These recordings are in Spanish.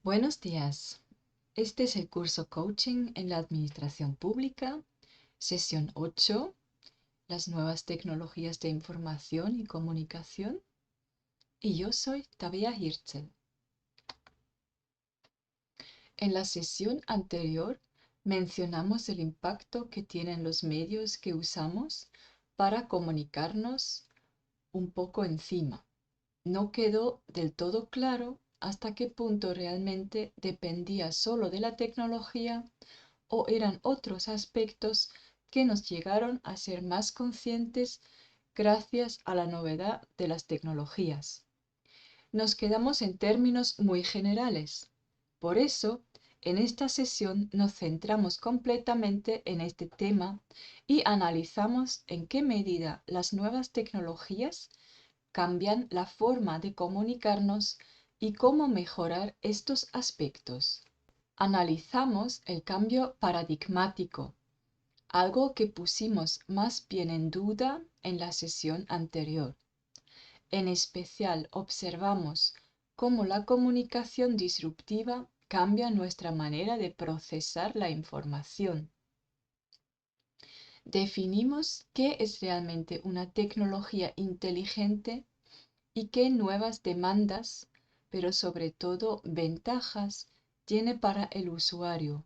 Buenos días. Este es el curso Coaching en la Administración Pública, sesión 8, las nuevas tecnologías de información y comunicación. Y yo soy Tabea Hirzel. En la sesión anterior mencionamos el impacto que tienen los medios que usamos para comunicarnos un poco encima. No quedó del todo claro hasta qué punto realmente dependía solo de la tecnología o eran otros aspectos que nos llegaron a ser más conscientes gracias a la novedad de las tecnologías. Nos quedamos en términos muy generales. Por eso, en esta sesión nos centramos completamente en este tema y analizamos en qué medida las nuevas tecnologías cambian la forma de comunicarnos y cómo mejorar estos aspectos. Analizamos el cambio paradigmático, algo que pusimos más bien en duda en la sesión anterior. En especial observamos cómo la comunicación disruptiva cambia nuestra manera de procesar la información. Definimos qué es realmente una tecnología inteligente y qué nuevas demandas, pero sobre todo ventajas, tiene para el usuario,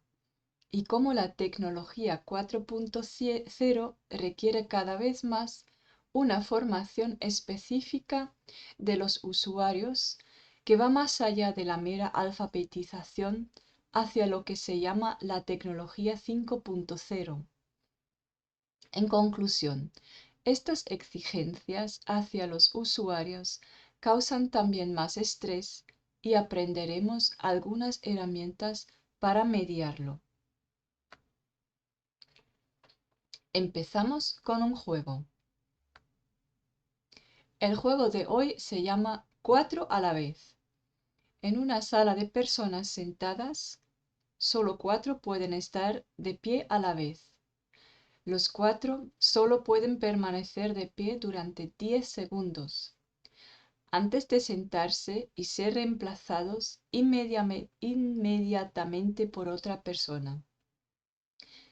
y cómo la tecnología 4.0 requiere cada vez más una formación específica de los usuarios que va más allá de la mera alfabetización hacia lo que se llama la tecnología 5.0. En conclusión, estas exigencias hacia los usuarios causan también más estrés y aprenderemos algunas herramientas para mediarlo. Empezamos con un juego. El juego de hoy se llama 4 a la vez. En una sala de personas sentadas, solo 4 pueden estar de pie a la vez. Los 4 solo pueden permanecer de pie durante 10 segundos, antes de sentarse y ser reemplazados inmediatamente por otra persona.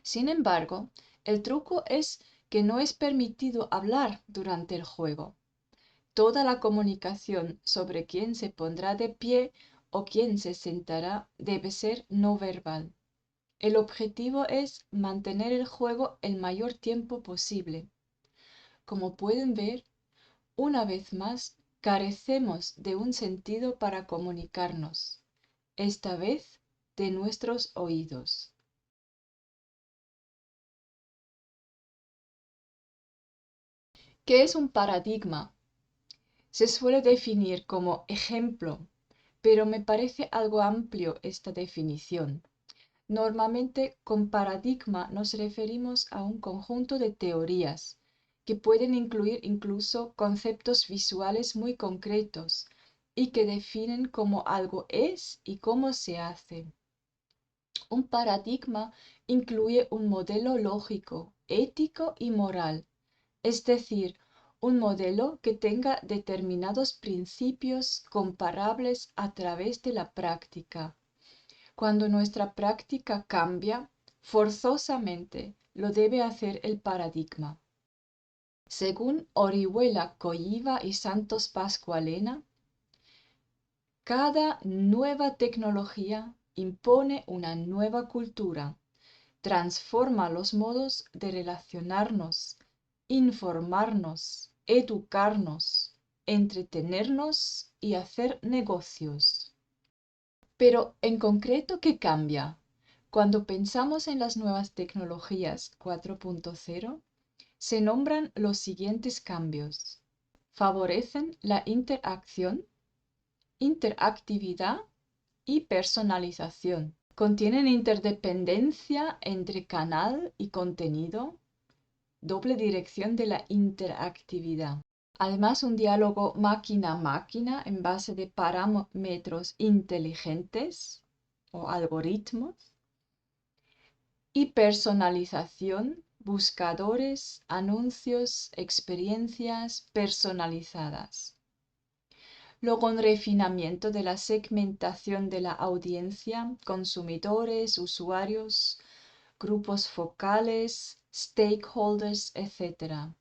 Sin embargo, el truco es que no es permitido hablar durante el juego. Toda la comunicación sobre quién se pondrá de pie o quién se sentará debe ser no verbal. El objetivo es mantener el juego el mayor tiempo posible. Como pueden ver, una vez más, carecemos de un sentido para comunicarnos, esta vez de nuestros oídos. ¿Qué es un paradigma? Se suele definir como ejemplo, pero me parece algo amplio esta definición. Normalmente con paradigma nos referimos a un conjunto de teorías que pueden incluir incluso conceptos visuales muy concretos y que definen cómo algo es y cómo se hace. Un paradigma incluye un modelo lógico, ético y moral, es decir, un modelo que tenga determinados principios comparables a través de la práctica. Cuando nuestra práctica cambia, forzosamente lo debe hacer el paradigma. Según Orihuela Colliva y Santos Pascualena, cada nueva tecnología impone una nueva cultura, transforma los modos de relacionarnos, informarnos, educarnos, entretenernos y hacer negocios. Pero en concreto, ¿qué cambia? Cuando pensamos en las nuevas tecnologías 4.0, se nombran los siguientes cambios. Favorecen la interacción, interactividad y personalización. Contienen interdependencia entre canal y contenido, doble dirección de la interactividad. Además, un diálogo máquina-máquina en base de parámetros inteligentes o algoritmos. Y personalización, buscadores, anuncios, experiencias personalizadas. Luego un refinamiento de la segmentación de la audiencia, consumidores, usuarios, grupos focales, stakeholders, etc.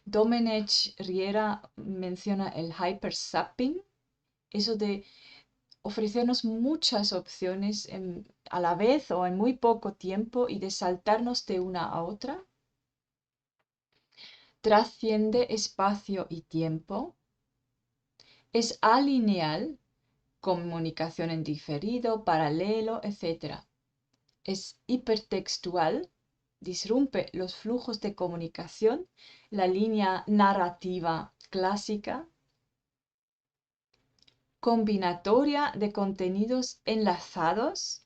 Domenech Riera menciona el hyperzapping, eso de ofrecernos muchas opciones a la vez o en muy poco tiempo y de saltarnos de una a otra. Trasciende espacio y tiempo. Es alineal, comunicación en diferido, paralelo, etc. Es hipertextual, disrumpe los flujos de comunicación, la línea narrativa clásica. Combinatoria de contenidos enlazados.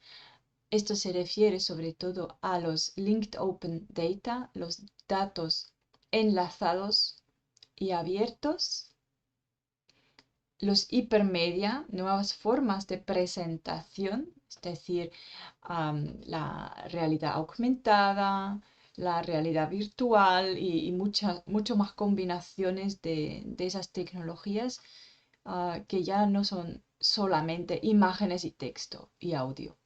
Esto se refiere sobre todo a los Linked Open Data, los datos enlazados y abiertos. Los hipermedia, nuevas formas de presentación, es decir, la realidad aumentada, la realidad virtual y mucho más combinaciones de esas tecnologías que ya no son solamente imágenes y texto y audio.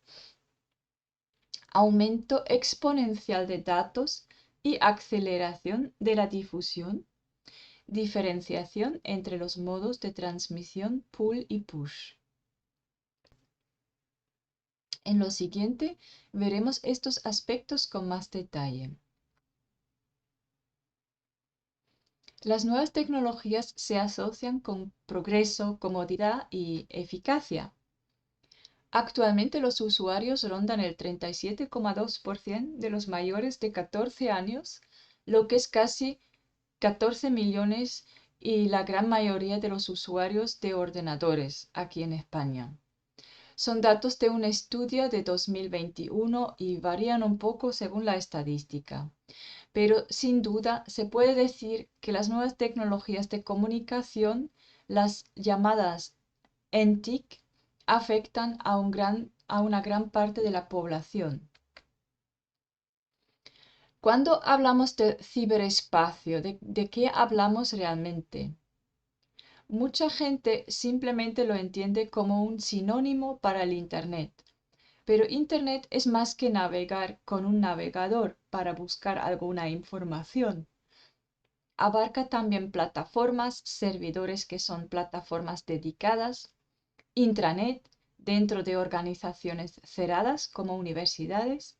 Aumento exponencial de datos y aceleración de la difusión. Diferenciación entre los modos de transmisión pull y push. En lo siguiente veremos estos aspectos con más detalle. Las nuevas tecnologías se asocian con progreso, comodidad y eficacia. Actualmente los usuarios rondan el 37,2% de los mayores de 14 años, lo que es casi 14 millones y la gran mayoría de los usuarios de ordenadores aquí en España. Son datos de un estudio de 2021 y varían un poco según la estadística. Pero sin duda se puede decir que las nuevas tecnologías de comunicación, las llamadas NTIC, afectan a una gran parte de la población. Cuando hablamos de ciberespacio, ¿de qué hablamos realmente? Mucha gente simplemente lo entiende como un sinónimo para el Internet, pero Internet es más que navegar con un navegador para buscar alguna información. Abarca también plataformas, servidores que son plataformas dedicadas, intranet dentro de organizaciones cerradas como universidades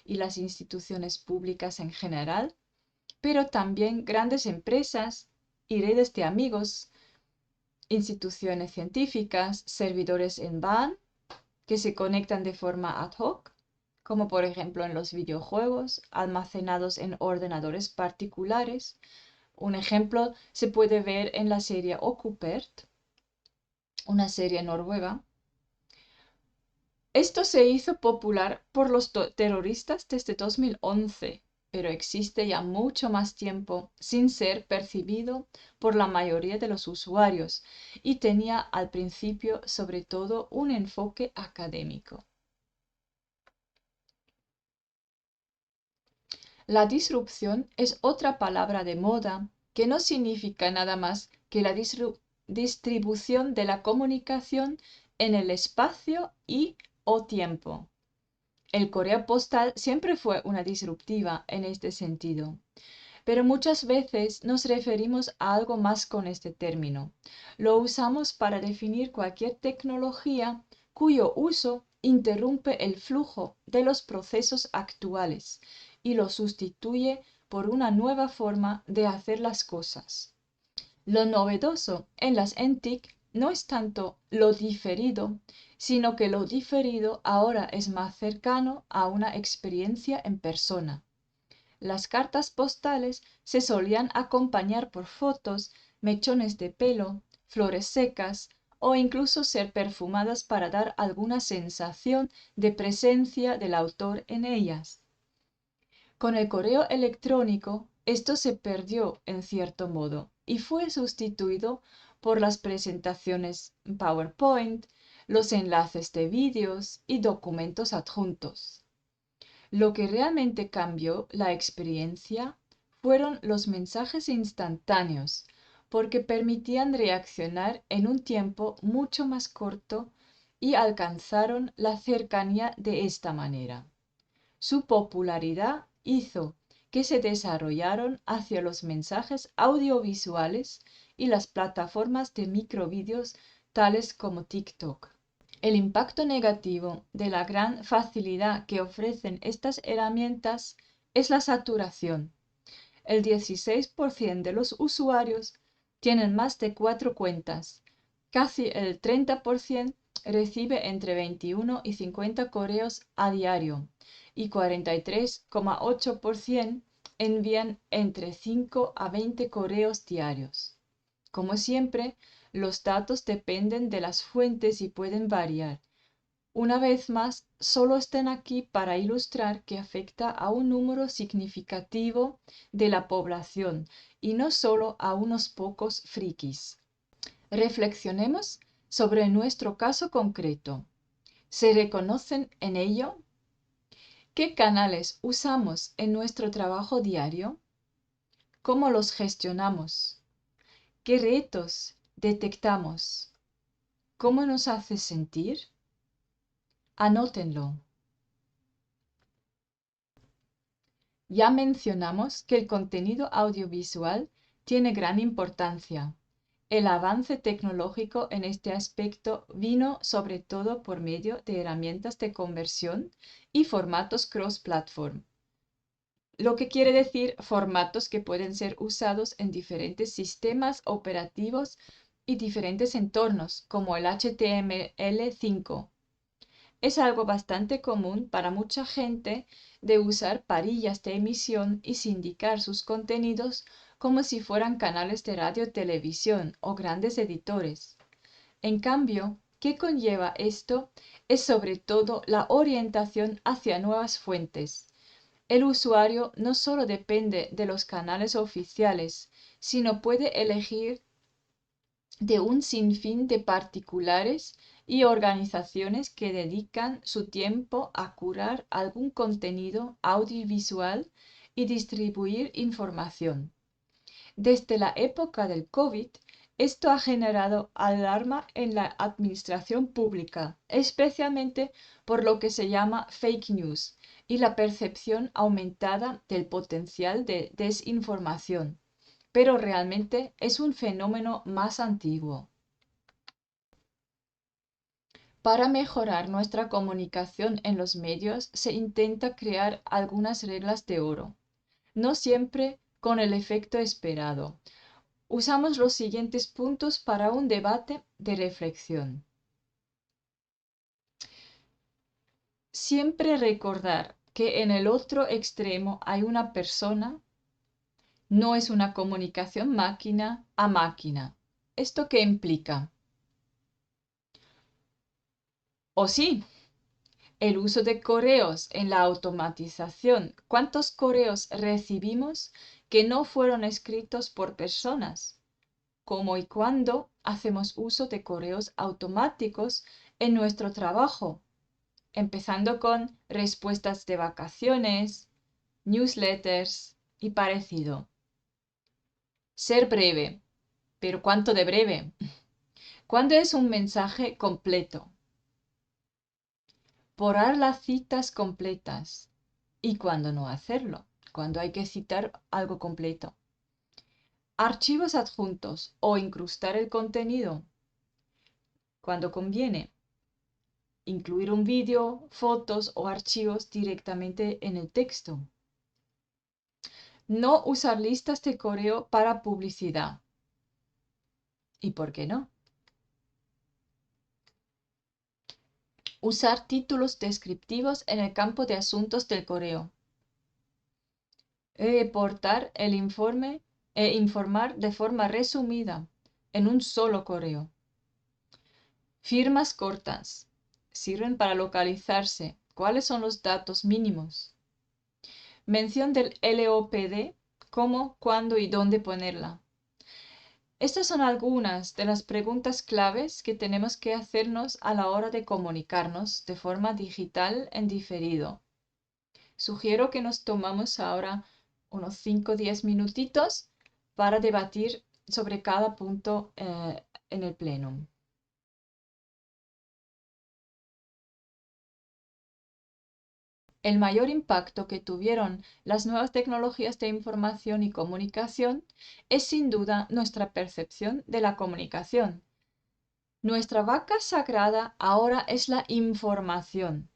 y las instituciones públicas en general, pero también grandes empresas y redes de amigos, instituciones científicas, servidores en WAN que se conectan de forma ad hoc, como por ejemplo en los videojuegos, almacenados en ordenadores particulares. Un ejemplo se puede ver en la serie Okkupert, una serie noruega. Esto se hizo popular por los terroristas desde 2011, pero existe ya mucho más tiempo sin ser percibido por la mayoría de los usuarios y tenía al principio sobre todo un enfoque académico. La disrupción es otra palabra de moda que no significa nada más que la distribución de la comunicación en el espacio o tiempo. El correo postal siempre fue una disruptiva en este sentido, pero muchas veces nos referimos a algo más con este término. Lo usamos para definir cualquier tecnología cuyo uso interrumpe el flujo de los procesos actuales y lo sustituye por una nueva forma de hacer las cosas. Lo novedoso en las NTIC no es tanto lo diferido, sino que lo diferido ahora es más cercano a una experiencia en persona. Las cartas postales se solían acompañar por fotos, mechones de pelo, flores secas o incluso ser perfumadas para dar alguna sensación de presencia del autor en ellas. Con el correo electrónico, esto se perdió en cierto modo y fue sustituido por las presentaciones PowerPoint, los enlaces de vídeos y documentos adjuntos. Lo que realmente cambió la experiencia fueron los mensajes instantáneos, porque permitían reaccionar en un tiempo mucho más corto y alcanzaron la cercanía de esta manera. Su popularidad hizo que se desarrollaron hacia los mensajes audiovisuales y las plataformas de microvídeos tales como TikTok. El impacto negativo de la gran facilidad que ofrecen estas herramientas es la saturación. El 16% de los usuarios tienen más de 4 cuentas. Casi el 30% recibe entre 21 y 50 correos a diario y 43,8% envían entre 5 a 20 correos diarios. Como siempre, los datos dependen de las fuentes y pueden variar. Una vez más, solo están aquí para ilustrar que afecta a un número significativo de la población y no solo a unos pocos frikis. Reflexionemos sobre nuestro caso concreto. ¿Se reconocen en ello? ¿Qué canales usamos en nuestro trabajo diario? ¿Cómo los gestionamos? ¿Qué retos detectamos? ¿Cómo nos hace sentir? Anótenlo. Ya mencionamos que el contenido audiovisual tiene gran importancia. El avance tecnológico en este aspecto vino sobre todo por medio de herramientas de conversión y formatos cross-platform, lo que quiere decir formatos que pueden ser usados en diferentes sistemas operativos y diferentes entornos, como el HTML5. Es algo bastante común para mucha gente de usar parillas de emisión y sindicar sus contenidos como si fueran canales de radio-televisión o grandes editores. En cambio, ¿qué conlleva esto? Es sobre todo la orientación hacia nuevas fuentes. El usuario no solo depende de los canales oficiales, sino puede elegir de un sinfín de particulares y organizaciones que dedican su tiempo a curar algún contenido audiovisual y distribuir información. Desde la época del COVID, esto ha generado alarma en la administración pública, especialmente por lo que se llama fake news y la percepción aumentada del potencial de desinformación, pero realmente es un fenómeno más antiguo. Para mejorar nuestra comunicación en los medios se intenta crear algunas reglas de oro, no siempre con el efecto esperado. Usamos los siguientes puntos para un debate de reflexión. Siempre recordar que en el otro extremo hay una persona, no es una comunicación máquina a máquina. ¿Esto qué implica? O sí, el uso de correos en la automatización. ¿Cuántos correos recibimos que no fueron escritos por personas? ¿Cómo y cuándo hacemos uso de correos automáticos en nuestro trabajo? Empezando con respuestas de vacaciones, newsletters y parecido. Ser breve. ¿Pero cuánto de breve? ¿Cuándo es un mensaje completo? Borrar las citas completas. ¿Y cuándo no hacerlo? Cuando hay que citar algo completo. Archivos adjuntos o incrustar el contenido. Cuando conviene. Incluir un vídeo, fotos o archivos directamente en el texto. No usar listas de correo para publicidad. ¿Y por qué no? Usar títulos descriptivos en el campo de asuntos del correo. Reportar el informe e informar de forma resumida en un solo correo. Firmas cortas. Sirven para localizarse. ¿Cuáles son los datos mínimos? Mención del LOPD, cómo, cuándo y dónde ponerla. Estas son algunas de las preguntas claves que tenemos que hacernos a la hora de comunicarnos de forma digital en diferido. Sugiero que nos tomamos ahora unos 5 o 10 minutitos para debatir sobre cada punto en el plenum. El mayor impacto que tuvieron las nuevas tecnologías de información y comunicación es sin duda nuestra percepción de la comunicación. Nuestra vaca sagrada ahora es la información.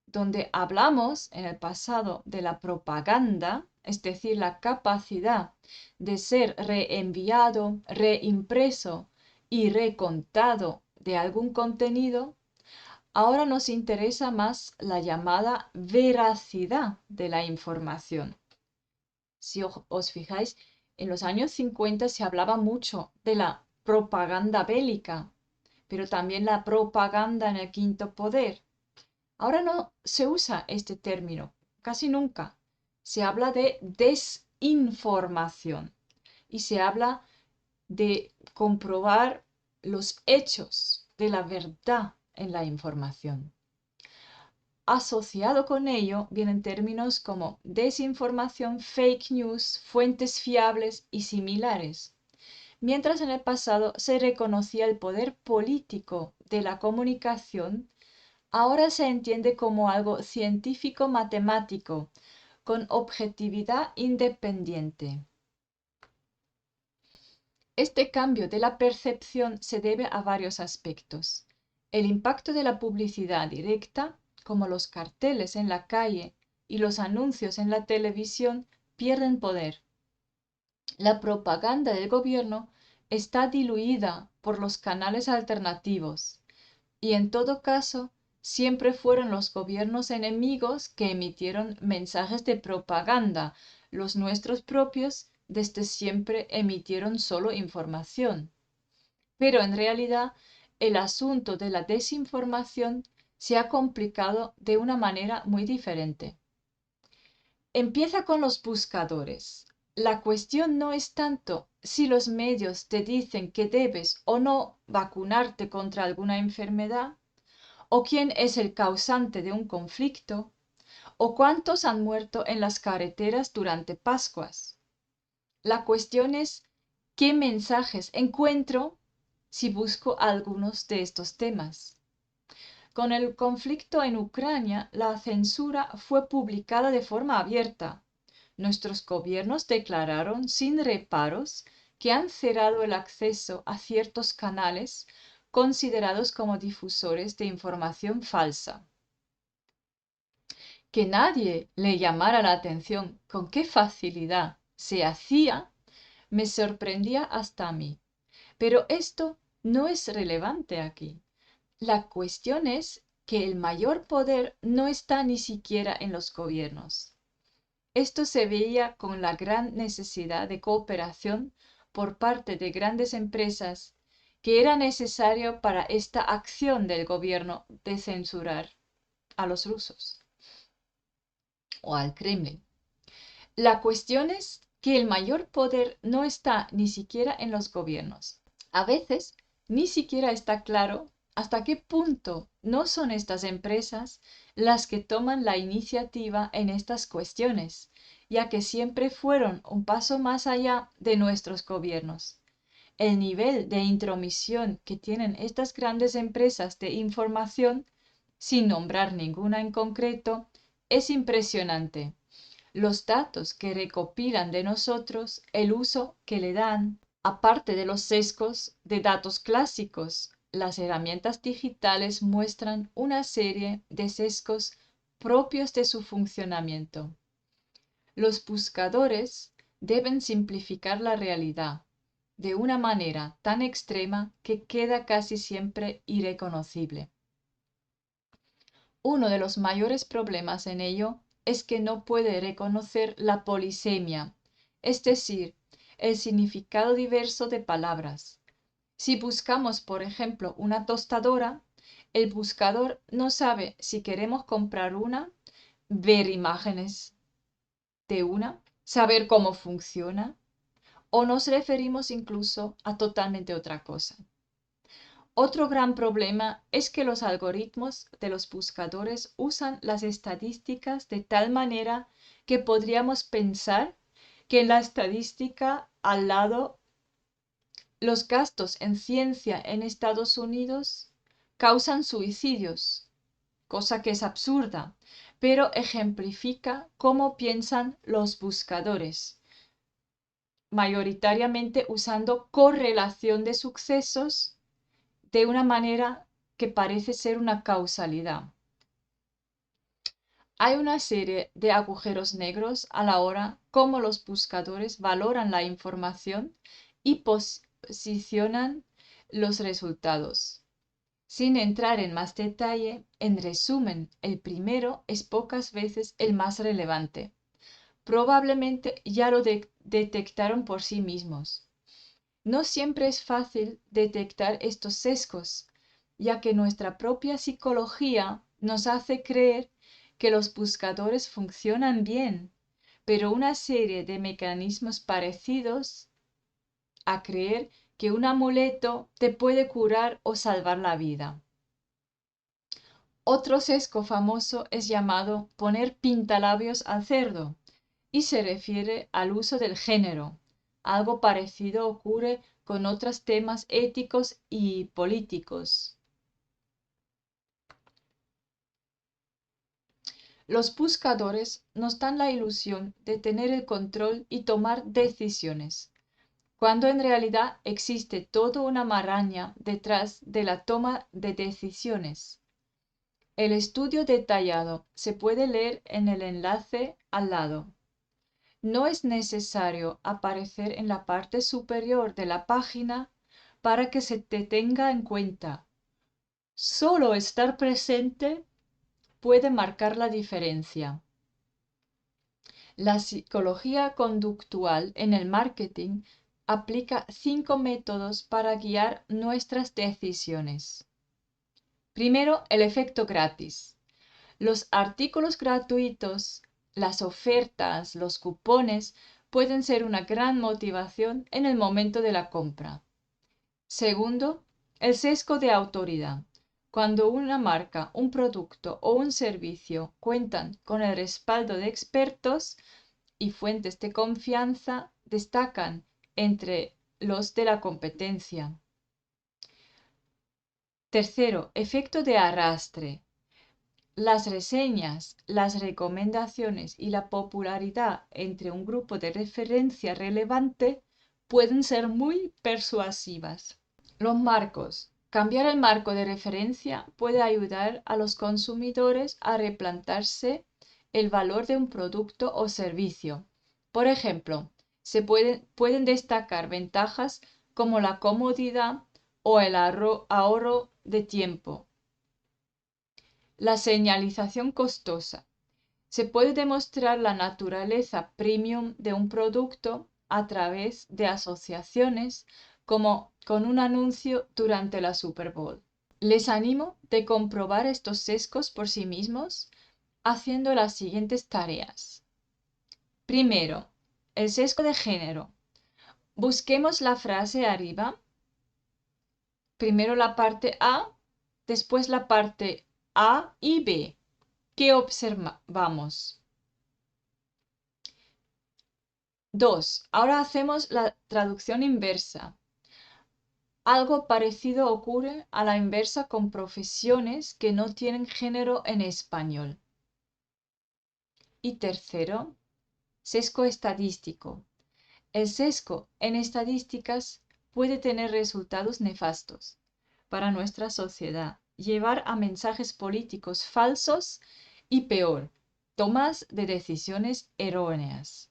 Donde hablamos en el pasado de la propaganda, es decir, la capacidad de ser reenviado, reimpreso y recontado de algún contenido, ahora nos interesa más la llamada veracidad de la información. Si os fijáis, en los años 50 se hablaba mucho de la propaganda bélica, pero también la propaganda en el quinto poder. Ahora no se usa este término, casi nunca. Se habla de desinformación y se habla de comprobar los hechos de la verdad en la información. Asociado con ello vienen términos como desinformación, fake news, fuentes fiables y similares. Mientras en el pasado se reconocía el poder político de la comunicación, ahora se entiende como algo científico-matemático, con objetividad independiente. Este cambio de la percepción se debe a varios aspectos. El impacto de la publicidad directa, como los carteles en la calle y los anuncios en la televisión, pierden poder. La propaganda del gobierno está diluida por los canales alternativos y en todo caso siempre fueron los gobiernos enemigos que emitieron mensajes de propaganda. Los nuestros propios desde siempre emitieron solo información. Pero en realidad el asunto de la desinformación se ha complicado de una manera muy diferente. Empieza con los buscadores. La cuestión no es tanto si los medios te dicen que debes o no vacunarte contra alguna enfermedad, o quién es el causante de un conflicto, o cuántos han muerto en las carreteras durante Pascuas. La cuestión es qué mensajes encuentro si busco algunos de estos temas. Con el conflicto en Ucrania, la censura fue publicada de forma abierta. Nuestros gobiernos declararon sin reparos que han cerrado el acceso a ciertos canales considerados como difusores de información falsa. Que nadie le llamara la atención con qué facilidad se hacía, me sorprendía hasta a mí. Pero esto no es relevante aquí. La cuestión es que el mayor poder no está ni siquiera en los gobiernos. Esto se veía con la gran necesidad de cooperación por parte de grandes empresas que era necesario para esta acción del gobierno de censurar a los rusos o al Kremlin. La cuestión es que el mayor poder no está ni siquiera en los gobiernos. A veces ni siquiera está claro hasta qué punto no son estas empresas las que toman la iniciativa en estas cuestiones, ya que siempre fueron un paso más allá de nuestros gobiernos. El nivel de intromisión que tienen estas grandes empresas de información, sin nombrar ninguna en concreto, es impresionante. Los datos que recopilan de nosotros, el uso que le dan, aparte de los sesgos de datos clásicos, las herramientas digitales muestran una serie de sesgos propios de su funcionamiento. Los buscadores deben simplificar la realidad de una manera tan extrema que queda casi siempre irreconocible. Uno de los mayores problemas en ello es que no puede reconocer la polisemia, es decir, el significado diverso de palabras. Si buscamos, por ejemplo, una tostadora, el buscador no sabe si queremos comprar una, ver imágenes de una, saber cómo funciona, o nos referimos incluso a totalmente otra cosa. Otro gran problema es que los algoritmos de los buscadores usan las estadísticas de tal manera que podríamos pensar que en la estadística al lado Los gastos en ciencia en Estados Unidos causan suicidios, cosa que es absurda, pero ejemplifica cómo piensan los buscadores, mayoritariamente usando correlación de sucesos de una manera que parece ser una causalidad. Hay una serie de agujeros negros a la hora como los buscadores valoran la información y posicionan los resultados. Sin entrar en más detalle, en resumen, el primero es pocas veces el más relevante. Probablemente ya lo detectaron por sí mismos. No siempre es fácil detectar estos sesgos, ya que nuestra propia psicología nos hace creer que los buscadores funcionan bien, pero una serie de mecanismos parecidos a creer que un amuleto te puede curar o salvar la vida. Otro sesgo famoso es llamado poner pintalabios al cerdo y se refiere al uso del género. Algo parecido ocurre con otros temas éticos y políticos. Los buscadores nos dan la ilusión de tener el control y tomar decisiones, cuando en realidad existe toda una maraña detrás de la toma de decisiones. El estudio detallado se puede leer en el enlace al lado. No es necesario aparecer en la parte superior de la página para que se te tenga en cuenta. Solo estar presente puede marcar la diferencia. La psicología conductual en el marketing aplica 5 métodos para guiar nuestras decisiones. Primero, el efecto gratis. Los artículos gratuitos, las ofertas, los cupones pueden ser una gran motivación en el momento de la compra. Segundo, el sesgo de autoridad. Cuando una marca, un producto o un servicio cuentan con el respaldo de expertos y fuentes de confianza, destacan entre los de la competencia. Tercero, efecto de arrastre. Las reseñas, las recomendaciones y la popularidad entre un grupo de referencia relevante pueden ser muy persuasivas. Los marcos. Cambiar el marco de referencia puede ayudar a los consumidores a replantearse el valor de un producto o servicio. Por ejemplo, pueden destacar ventajas como la comodidad o el ahorro de tiempo. La señalización costosa. Se puede demostrar la naturaleza premium de un producto a través de asociaciones como con un anuncio durante la Super Bowl. Les animo de comprobar estos sesgos por sí mismos haciendo las siguientes tareas. Primero, el sesgo de género. Busquemos la frase arriba. Primero la parte A, después la parte A y B. ¿Qué observamos? 2. Ahora hacemos la traducción inversa. Algo parecido ocurre a la inversa con profesiones que no tienen género en español. Y tercero, sesgo estadístico. El sesgo en estadísticas puede tener resultados nefastos para nuestra sociedad, llevar a mensajes políticos falsos y peor, tomas de decisiones erróneas.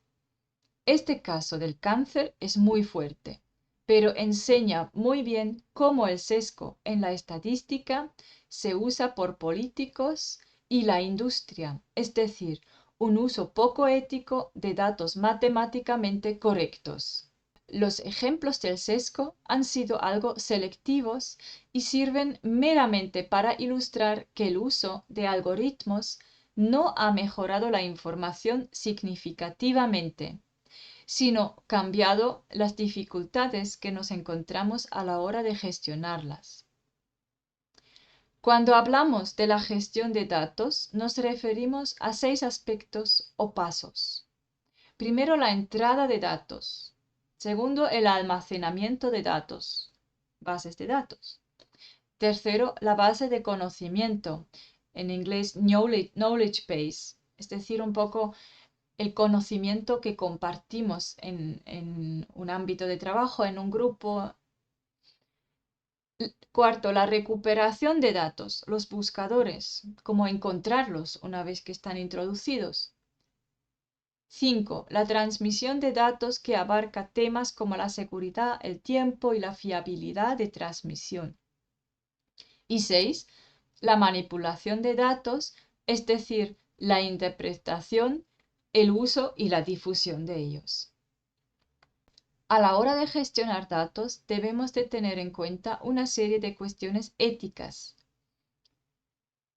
Este caso del cáncer es muy fuerte, pero enseña muy bien cómo el sesgo en la estadística se usa por políticos y la industria, es decir, un uso poco ético de datos matemáticamente correctos. Los ejemplos del sesgo han sido algo selectivos y sirven meramente para ilustrar que el uso de algoritmos no ha mejorado la información significativamente, sino cambiado las dificultades que nos encontramos a la hora de gestionarlas. Cuando hablamos de la gestión de datos, nos referimos a 6 aspectos o pasos. Primero, la entrada de datos. Segundo, el almacenamiento de datos, bases de datos. Tercero, la base de conocimiento, en inglés knowledge base, es decir, un poco el conocimiento que compartimos en un ámbito de trabajo, en un grupo. Cuarto, la recuperación de datos, los buscadores, cómo encontrarlos una vez que están introducidos. 5. La transmisión de datos que abarca temas como la seguridad, el tiempo y la fiabilidad de transmisión. Y 6. La manipulación de datos, es decir, la interpretación, el uso y la difusión de ellos. A la hora de gestionar datos, debemos de tener en cuenta una serie de cuestiones éticas,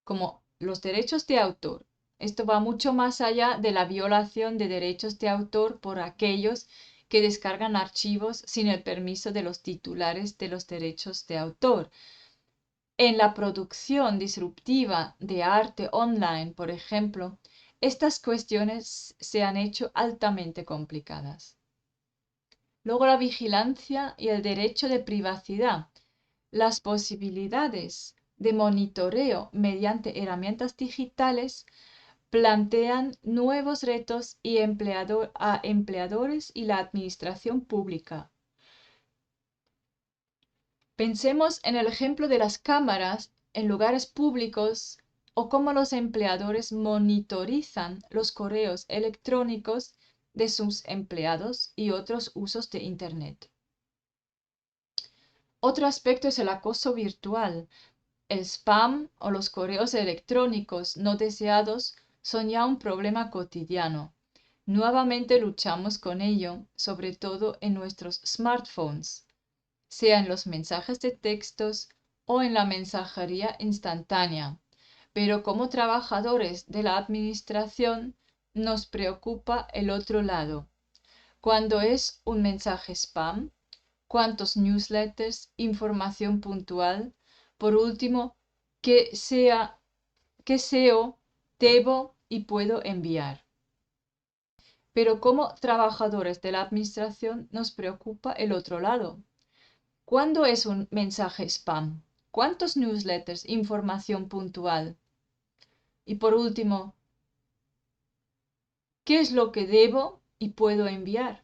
como los derechos de autor. Esto va mucho más allá de la violación de derechos de autor por aquellos que descargan archivos sin el permiso de los titulares de los derechos de autor. En la producción disruptiva de arte online, por ejemplo, estas cuestiones se han hecho altamente complicadas. Luego la vigilancia y el derecho de privacidad. Las posibilidades de monitoreo mediante herramientas digitales plantean nuevos retos a empleadores y la administración pública. Pensemos en el ejemplo de las cámaras en lugares públicos o cómo los empleadores monitorizan los correos electrónicos de sus empleados y otros usos de Internet. Otro aspecto es el acoso virtual. El spam o los correos electrónicos no deseados son ya un problema cotidiano. Nuevamente luchamos con ello, sobre todo en nuestros smartphones, sea en los mensajes de textos o en la mensajería instantánea. Pero como trabajadores de la administración nos preocupa el otro lado. Cuando es un mensaje spam, cuántos newsletters, información puntual. Por último, qué SEO debo y puedo enviar. Pero como trabajadores de la administración nos preocupa el otro lado. ¿Cuándo es un mensaje spam? ¿Cuántos newsletters, información puntual? Y por último, ¿qué es lo que debo y puedo enviar?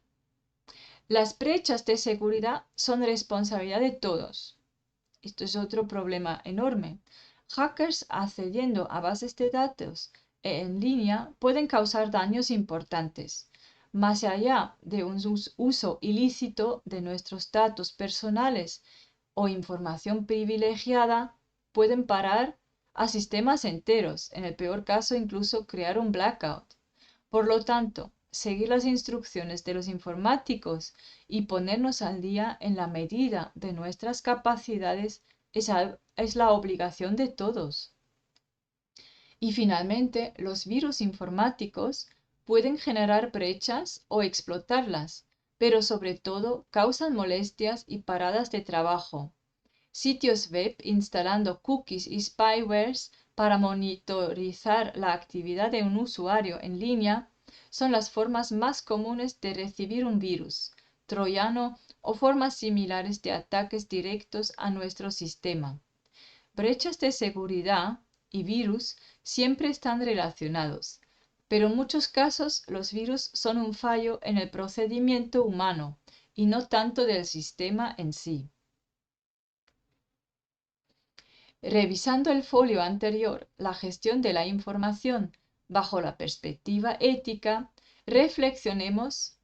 Las brechas de seguridad son responsabilidad de todos. Esto es otro problema enorme. Hackers accediendo a bases de datos en línea pueden causar daños importantes. Más allá de un uso ilícito de nuestros datos personales o información privilegiada, pueden parar a sistemas enteros, en el peor caso incluso crear un blackout. Por lo tanto, seguir las instrucciones de los informáticos y ponernos al día en la medida de nuestras capacidades es la obligación de todos. Y finalmente, los virus informáticos pueden generar brechas o explotarlas, pero sobre todo causan molestias y paradas de trabajo. Sitios web instalando cookies y spywares para monitorizar la actividad de un usuario en línea son las formas más comunes de recibir un virus, troyano o formas similares de ataques directos a nuestro sistema. Brechas de seguridad y virus siempre están relacionados, pero en muchos casos los virus son un fallo en el procedimiento humano y no tanto del sistema en sí. Revisando el folio anterior, la gestión de la información bajo la perspectiva ética, reflexionemos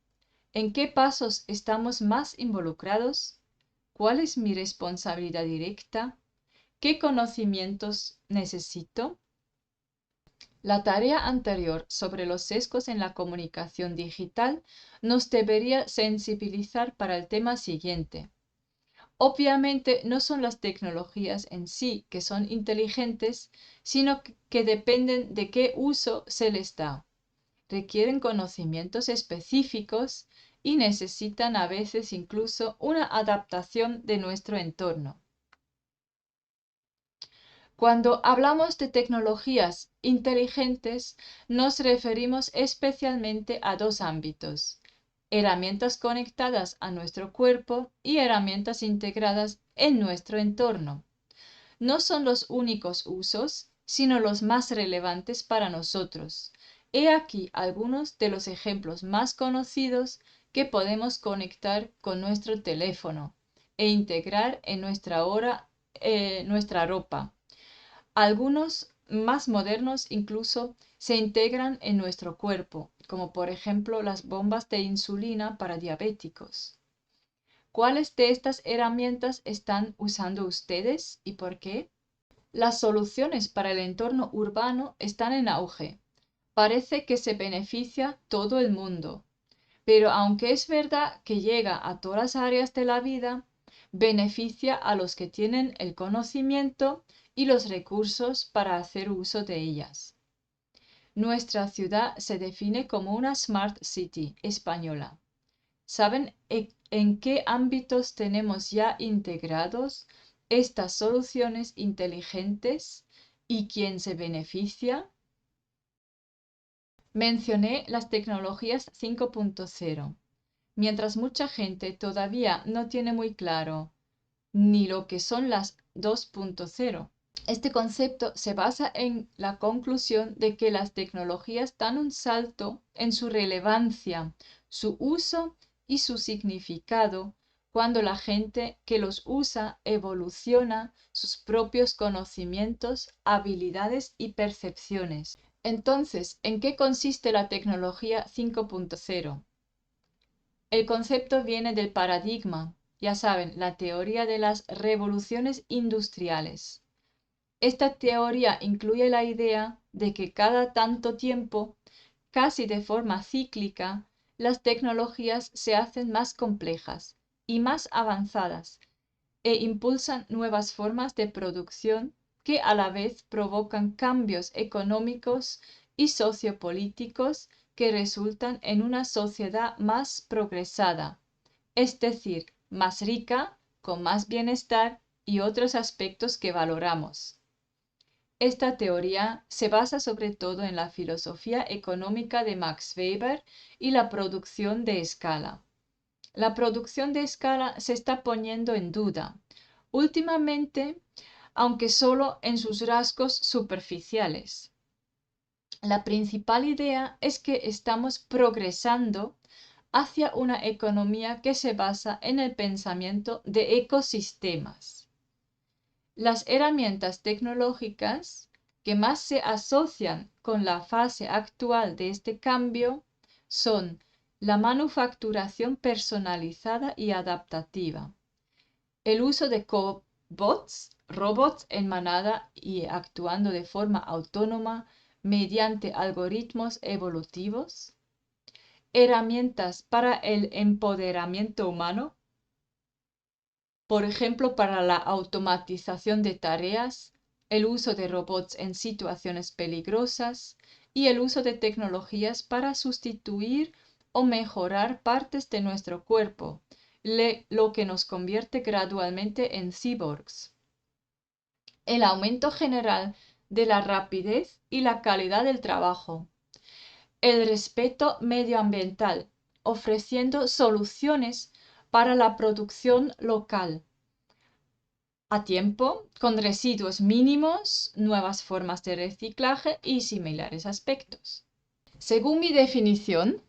en qué pasos estamos más involucrados, cuál es mi responsabilidad directa, qué conocimientos necesito. La tarea anterior sobre los sesgos en la comunicación digital nos debería sensibilizar para el tema siguiente. Obviamente no son las tecnologías en sí que son inteligentes, sino que dependen de qué uso se les da. Requieren conocimientos específicos y necesitan a veces incluso una adaptación de nuestro entorno. Cuando hablamos de tecnologías inteligentes, nos referimos especialmente a dos ámbitos. herramientas conectadas a nuestro cuerpo y herramientas integradas en nuestro entorno. No son los únicos usos, sino los más relevantes para nosotros. He aquí algunos de los ejemplos más conocidos que podemos conectar con nuestro teléfono e integrar en nuestra ropa. Algunos más modernos incluso se integran en nuestro cuerpo, como por ejemplo las bombas de insulina para diabéticos. ¿Cuáles de estas herramientas están usando ustedes y por qué? Las soluciones para el entorno urbano están en auge. Parece que se beneficia todo el mundo. Pero aunque es verdad que llega a todas las áreas de la vida, beneficia a los que tienen el conocimiento y los recursos para hacer uso de ellas. Nuestra ciudad se define como una Smart City española. ¿Saben en qué ámbitos tenemos ya integrados estas soluciones inteligentes y quién se beneficia? Mencioné las tecnologías 5.0. Mientras mucha gente todavía no tiene muy claro ni lo que son las 2.0. Este concepto se basa en la conclusión de que las tecnologías dan un salto en su relevancia, su uso y su significado cuando la gente que los usa evoluciona sus propios conocimientos, habilidades y percepciones. Entonces, ¿en qué consiste la tecnología 5.0? El concepto viene del paradigma, ya saben, la teoría de las revoluciones industriales. Esta teoría incluye la idea de que cada tanto tiempo, casi de forma cíclica, las tecnologías se hacen más complejas y más avanzadas e impulsan nuevas formas de producción que a la vez provocan cambios económicos y sociopolíticos que resultan en una sociedad más progresada, es decir, más rica, con más bienestar y otros aspectos que valoramos. Esta teoría se basa sobre todo en la filosofía económica de Max Weber y la producción de escala. La producción de escala se está poniendo en duda últimamente, aunque solo en sus rasgos superficiales. La principal idea es que estamos progresando hacia una economía que se basa en el pensamiento de ecosistemas. Las herramientas tecnológicas que más se asocian con la fase actual de este cambio son la manufacturación personalizada y adaptativa, el uso de cobots, robots en manada y actuando de forma autónoma mediante algoritmos evolutivos, herramientas para el empoderamiento humano, por ejemplo, para la automatización de tareas, el uso de robots en situaciones peligrosas y el uso de tecnologías para sustituir o mejorar partes de nuestro cuerpo, lo que nos convierte gradualmente en cyborgs. El aumento general de la rapidez y la calidad del trabajo. El respeto medioambiental, ofreciendo soluciones para la producción local a tiempo, con residuos mínimos, nuevas formas de reciclaje y similares aspectos. Según mi definición,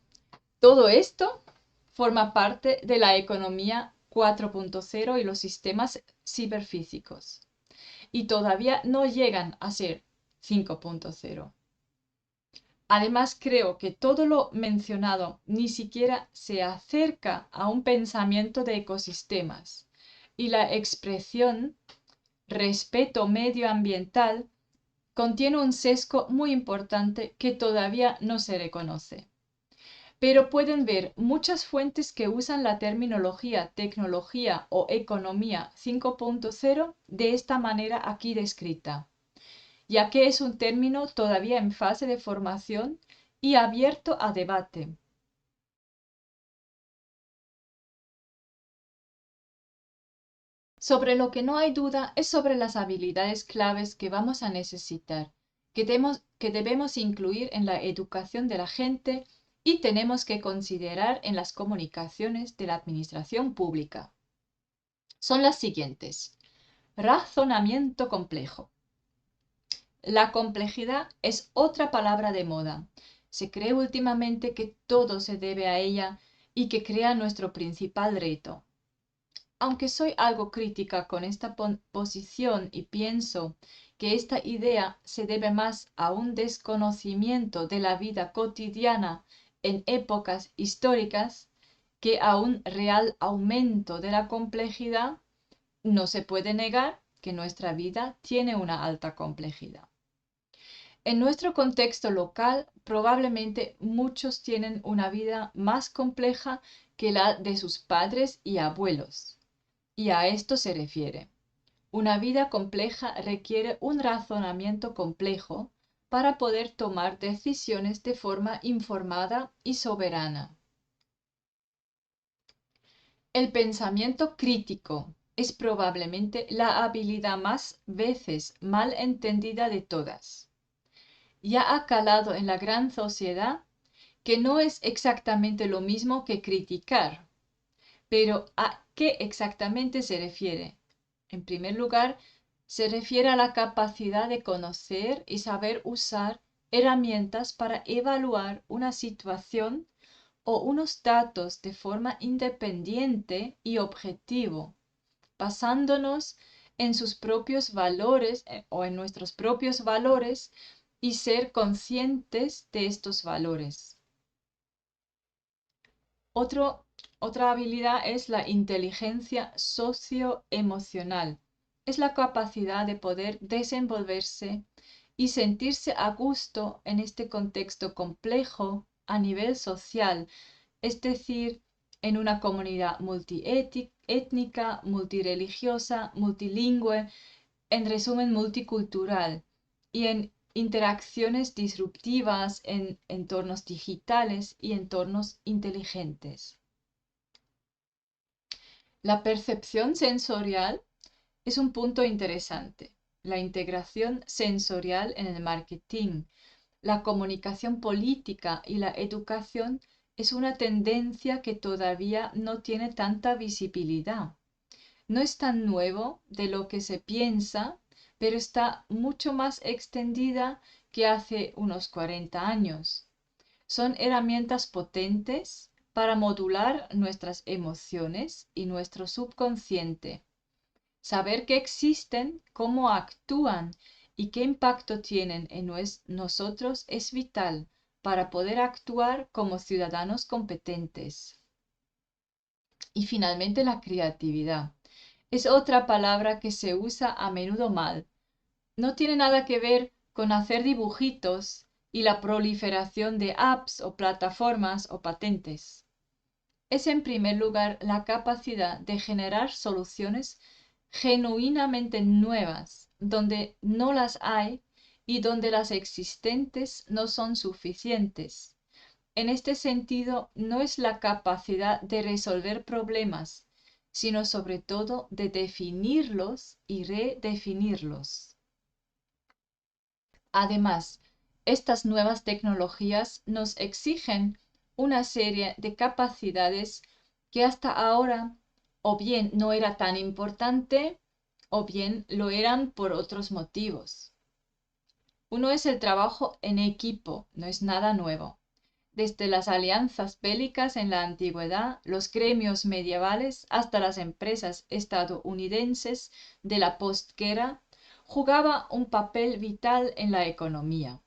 todo esto forma parte de la economía 4.0 y los sistemas ciberfísicos, y todavía no llegan a ser 5.0. Además, creo que todo lo mencionado ni siquiera se acerca a un pensamiento de ecosistemas, y la expresión respeto medioambiental contiene un sesgo muy importante que todavía no se reconoce. Pero pueden ver muchas fuentes que usan la terminología tecnología o economía 5.0 de esta manera aquí descrita, ya que es un término todavía en fase de formación y abierto a debate. Sobre lo que no hay duda es sobre las habilidades claves que vamos a necesitar, que debemos incluir en la educación de la gente y tenemos que considerar en las comunicaciones de la administración pública. Son las siguientes. Razonamiento complejo. La complejidad es otra palabra de moda. Se cree últimamente que todo se debe a ella y que crea nuestro principal reto. Aunque soy algo crítica con esta posición y pienso que esta idea se debe más a un desconocimiento de la vida cotidiana en épocas históricas que a un real aumento de la complejidad, no se puede negar que nuestra vida tiene una alta complejidad. En nuestro contexto local, probablemente muchos tienen una vida más compleja que la de sus padres y abuelos. Y a esto se refiere. Una vida compleja requiere un razonamiento complejo para poder tomar decisiones de forma informada y soberana. El pensamiento crítico es probablemente la habilidad más veces mal entendida de todas. Ya ha calado en la gran sociedad que no es exactamente lo mismo que criticar. Pero ¿a qué exactamente se refiere? En primer lugar, se refiere a la capacidad de conocer y saber usar herramientas para evaluar una situación o unos datos de forma independiente y objetivo, basándonos en sus propios valores o en nuestros propios valores y ser conscientes de estos valores. Otra habilidad es la inteligencia socioemocional. Es la capacidad de poder desenvolverse y sentirse a gusto en este contexto complejo a nivel social, es decir, en una comunidad multiétnica, multireligiosa, multilingüe, en resumen multicultural, y en interacciones disruptivas en entornos digitales y entornos inteligentes. La percepción sensorial es un punto interesante. La integración sensorial en el marketing, la comunicación política y la educación es una tendencia que todavía no tiene tanta visibilidad. No es tan nuevo de lo que se piensa, pero está mucho más extendida que hace unos 40 años. Son herramientas potentes para modular nuestras emociones y nuestro subconsciente. Saber que existen, cómo actúan y qué impacto tienen en nosotros es vital para poder actuar como ciudadanos competentes. Y finalmente la creatividad. Es otra palabra que se usa a menudo mal. No tiene nada que ver con hacer dibujitos y la proliferación de apps o plataformas o patentes. Es en primer lugar la capacidad de generar soluciones genuinamente nuevas, donde no las hay y donde las existentes no son suficientes. En este sentido, no es la capacidad de resolver problemas, sino sobre todo de definirlos y redefinirlos. Además, estas nuevas tecnologías nos exigen una serie de capacidades que hasta ahora o bien no era tan importante o bien lo eran por otros motivos. Uno es el trabajo en equipo, no es nada nuevo. Desde las alianzas bélicas en la antigüedad, los gremios medievales, hasta las empresas estadounidenses de la postguerra, jugaba un papel vital en la economía.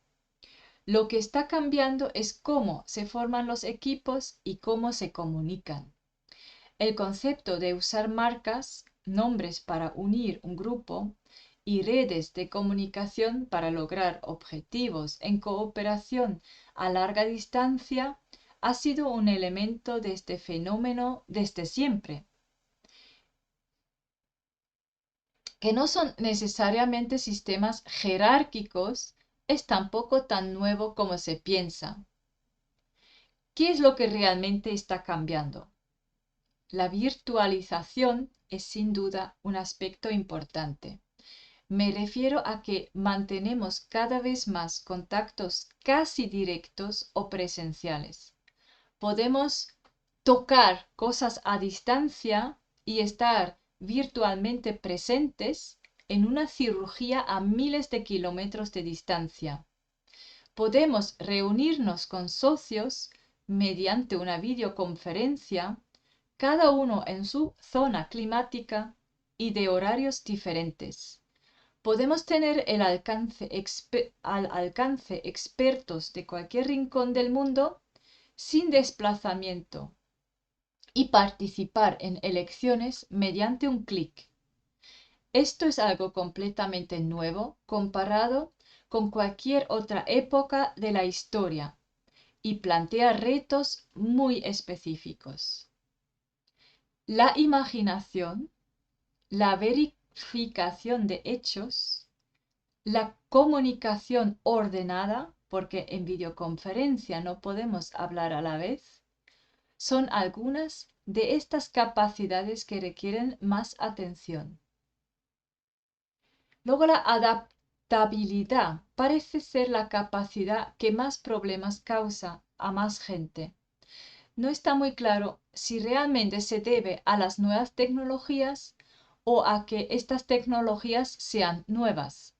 Lo que está cambiando es cómo se forman los equipos y cómo se comunican. El concepto de usar marcas, nombres para unir un grupo, y redes de comunicación para lograr objetivos en cooperación a larga distancia ha sido un elemento de este fenómeno desde siempre, que no son necesariamente sistemas jerárquicos, es tampoco tan nuevo como se piensa. ¿Qué es lo que realmente está cambiando? La virtualización es sin duda un aspecto importante. Me refiero a que mantenemos cada vez más contactos casi directos o presenciales. Podemos tocar cosas a distancia y estar virtualmente presentes en una cirugía a miles de kilómetros de distancia. Podemos reunirnos con socios mediante una videoconferencia, cada uno en su zona climática y de horarios diferentes. Podemos tener al alcance expertos de cualquier rincón del mundo sin desplazamiento y participar en elecciones mediante un clic. Esto es algo completamente nuevo comparado con cualquier otra época de la historia y plantea retos muy específicos. La imaginación, la verificación de hechos, la comunicación ordenada, porque en videoconferencia no podemos hablar a la vez, son algunas de estas capacidades que requieren más atención. Luego la adaptabilidad parece ser la capacidad que más problemas causa a más gente. No está muy claro si realmente se debe a las nuevas tecnologías o a que estas tecnologías sean nuevas.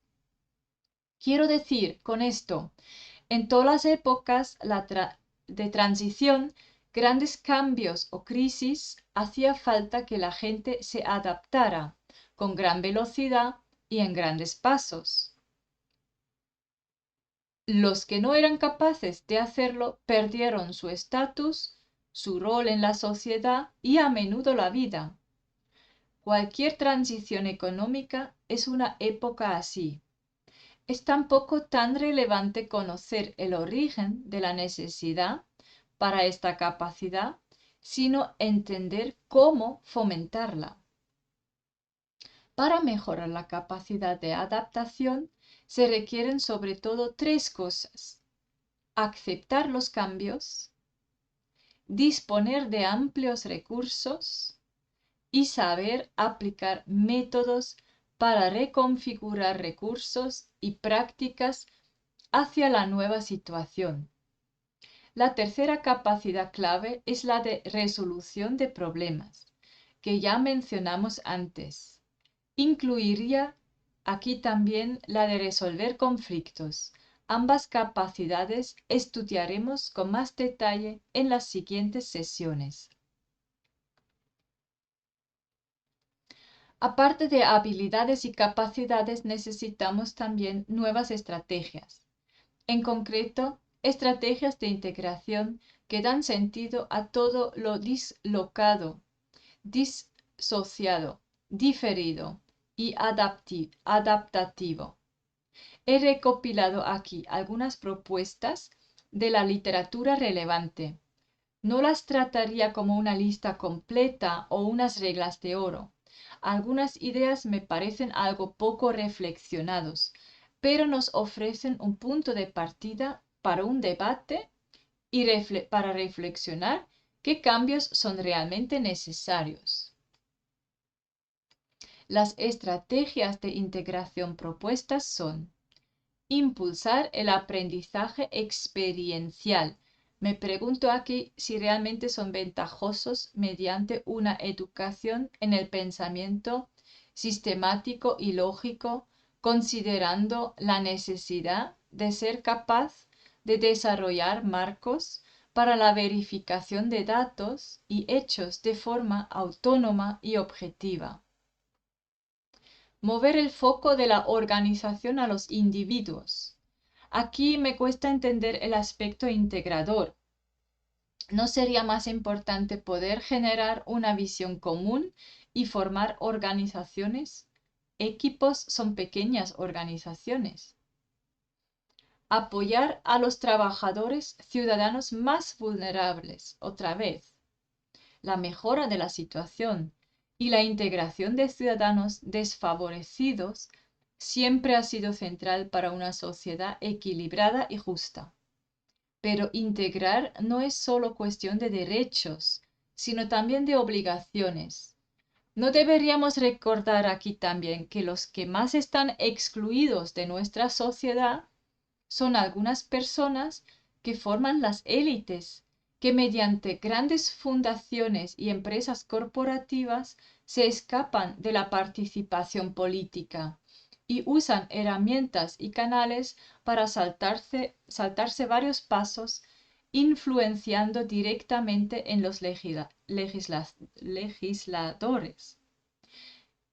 Quiero decir con esto, en todas las épocas de transición, grandes cambios o crisis, hacía falta que la gente se adaptara con gran velocidad y en grandes pasos. Los que no eran capaces de hacerlo perdieron su estatus, su rol en la sociedad y a menudo la vida. Cualquier transición económica es una época así. Es tampoco tan relevante conocer el origen de la necesidad para esta capacidad, sino entender cómo fomentarla. Para mejorar la capacidad de adaptación se requieren sobre todo tres cosas: aceptar los cambios, disponer de amplios recursos y saber aplicar métodos para reconfigurar recursos y prácticas hacia la nueva situación. La tercera capacidad clave es la de resolución de problemas, que ya mencionamos antes. Incluiría aquí también la de resolver conflictos. Ambas capacidades estudiaremos con más detalle en las siguientes sesiones. Aparte de habilidades y capacidades, necesitamos también nuevas estrategias. En concreto, estrategias de integración que dan sentido a todo lo dislocado, disociado, diferido y adaptativo. He recopilado aquí algunas propuestas de la literatura relevante. No las trataría como una lista completa o unas reglas de oro. Algunas ideas me parecen algo poco reflexionados, pero nos ofrecen un punto de partida para un debate y para reflexionar qué cambios son realmente necesarios. Las estrategias de integración propuestas son: impulsar el aprendizaje experiencial. Me pregunto aquí si realmente son ventajosos mediante una educación en el pensamiento sistemático y lógico, considerando la necesidad de ser capaz de desarrollar marcos para la verificación de datos y hechos de forma autónoma y objetiva. Mover el foco de la organización a los individuos. Aquí me cuesta entender el aspecto integrador. ¿No sería más importante poder generar una visión común y formar organizaciones? Equipos son pequeñas organizaciones. Apoyar a los trabajadores ciudadanos más vulnerables. Otra vez, la mejora de la situación y la integración de ciudadanos desfavorecidos siempre ha sido central para una sociedad equilibrada y justa. Pero integrar no es solo cuestión de derechos, sino también de obligaciones. ¿No deberíamos recordar aquí también que los que más están excluidos de nuestra sociedad son algunas personas que forman las élites, que mediante grandes fundaciones y empresas corporativas se escapan de la participación política y usan herramientas y canales para saltarse varios pasos, influenciando directamente en los legisladores.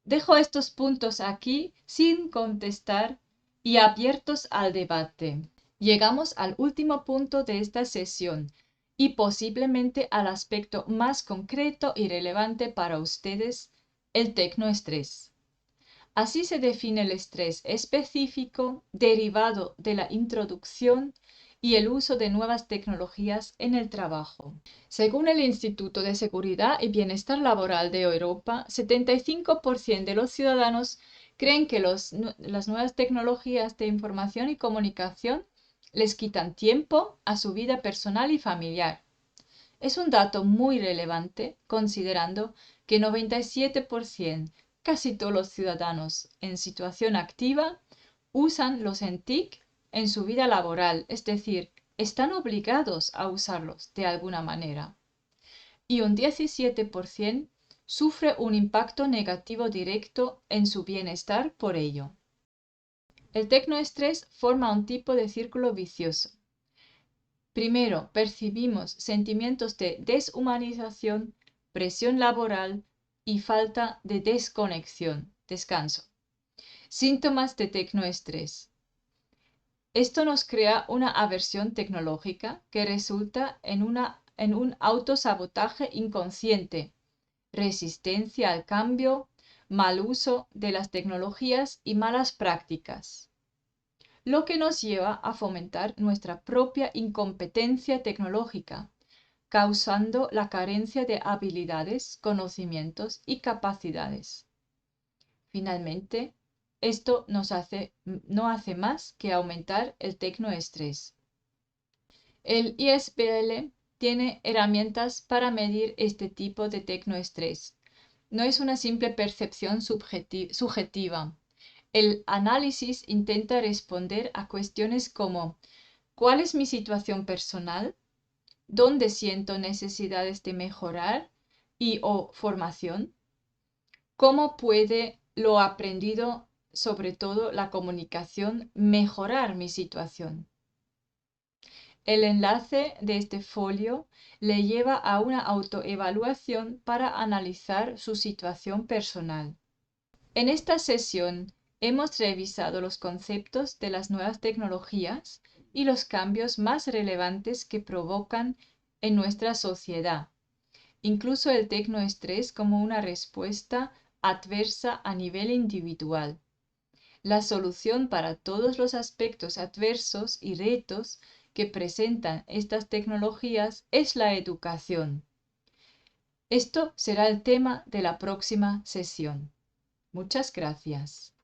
Dejo estos puntos aquí sin contestar y abiertos al debate. Llegamos al último punto de esta sesión y posiblemente al aspecto más concreto y relevante para ustedes, el tecnoestrés. Así se define el estrés específico derivado de la introducción y el uso de nuevas tecnologías en el trabajo. Según el Instituto de Seguridad y Bienestar Laboral de Europa, 75% de los ciudadanos creen que las nuevas tecnologías de información y comunicación les quitan tiempo a su vida personal y familiar. Es un dato muy relevante considerando que 97%, casi todos los ciudadanos en situación activa, usan los TIC en su vida laboral, es decir, están obligados a usarlos de alguna manera. Y un 17% sufre un impacto negativo directo en su bienestar por ello. El tecnoestrés forma un tipo de círculo vicioso. Primero, percibimos sentimientos de deshumanización, presión laboral y falta de descanso. Síntomas de tecnoestrés. Esto nos crea una aversión tecnológica que resulta en un autosabotaje inconsciente, resistencia al cambio, mal uso de las tecnologías y malas prácticas, lo que nos lleva a fomentar nuestra propia incompetencia tecnológica, causando la carencia de habilidades, conocimientos y capacidades. Finalmente, esto no hace más que aumentar el tecnoestrés. El ISBL tiene herramientas para medir este tipo de tecnoestrés. No es una simple percepción subjetiva. El análisis intenta responder a cuestiones como ¿cuál es mi situación personal? ¿Dónde siento necesidades de mejorar o formación? ¿Cómo puede lo aprendido, sobre todo la comunicación, mejorar mi situación? El enlace de este folio le lleva a una autoevaluación para analizar su situación personal. En esta sesión hemos revisado los conceptos de las nuevas tecnologías y los cambios más relevantes que provocan en nuestra sociedad, incluso el tecnoestrés como una respuesta adversa a nivel individual. La solución para todos los aspectos adversos y retos que presentan estas tecnologías es la educación. Esto será el tema de la próxima sesión. Muchas gracias.